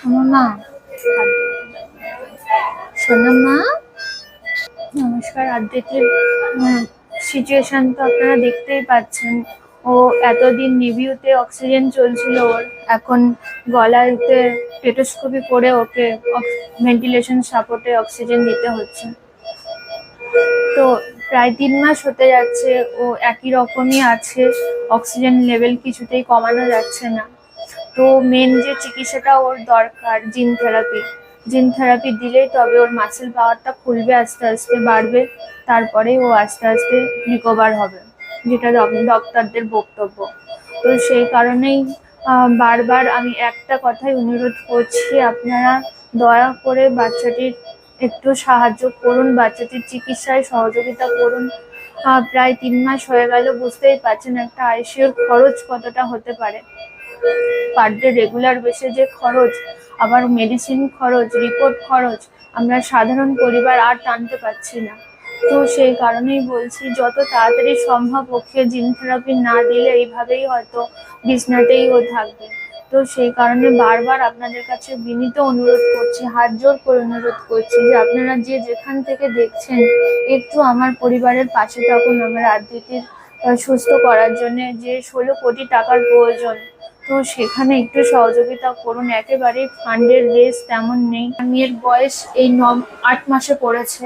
আমার মা, সোনা মা, নমস্কার। আদ্রিতির সিচুয়েশন তো আপনারা দেখতেই পাচ্ছেন। ও এতদিন নিভিউতে অক্সিজেন চলছিল ওর, এখন গলাতে স্টেথোস্কোপি করে ওকে ভেন্টিলেশন সাপোর্টে অক্সিজেন দিতে হচ্ছে। তো প্রায় 3 মাস হতে যাচ্ছে, ও একই রকমই আছে, অক্সিজেন লেভেল কিছুতেই কমানো যাচ্ছে না। তো মেন যে চিকিৎসাটা ওর দরকার, জিন থেরাপি দিলেই তবে ওর মাসেল পাওয়ারটা খুলবে, আস্তে আস্তে বাড়বে, তারপরেই ও আস্তে আস্তে রিকভার হবে, যেটা ডক্টরদের বক্তব্য। তো সেই কারণেই বারবার আমি একটা কথাই অনুরোধ করছি, আপনারা দয়া করে বাচ্চাটির একটু সাহায্য করুন, বাচ্চাটির চিকিৎসায় সহযোগিতা করুন। প্রায় 3 মাস হয়ে গেল, বুঝতেই পারছেন একটা আইসিইউর খরচ কতটা হতে পারে। পার ডে রেগুলার বেসে যে খরচ, আবার মেডিসিন খরচ, রিপোর্ট খরচ, আমরা সাধারণ পরিবার আর টানতে পারছি না। তো সেই কারণেই বলছি, যত তাড়াতাড়ি সম্ভব ওকে জিন থেরাপি না দিলে এইভাবেই হয়তো বিছনাতেই ও থাকবে। তো সেই কারণে বারবার আপনাদের কাছে বিনীত অনুরোধ করছি, হাত জোর করে অনুরোধ করছি যে আপনারা যে যেখান থেকে দেখছেন, একটু আমার পরিবারের পাশে থাকুন। আমার আদ্রিতির সুস্থ করার জন্য যে 16 কোটি টাকার প্রয়োজন, তো সেখানে একটু সহযোগিতা করুন। একেবারেই ফান্ডের রেস তেমন নেই। মেয়ের বয়স এই 8 মাসে পড়েছে।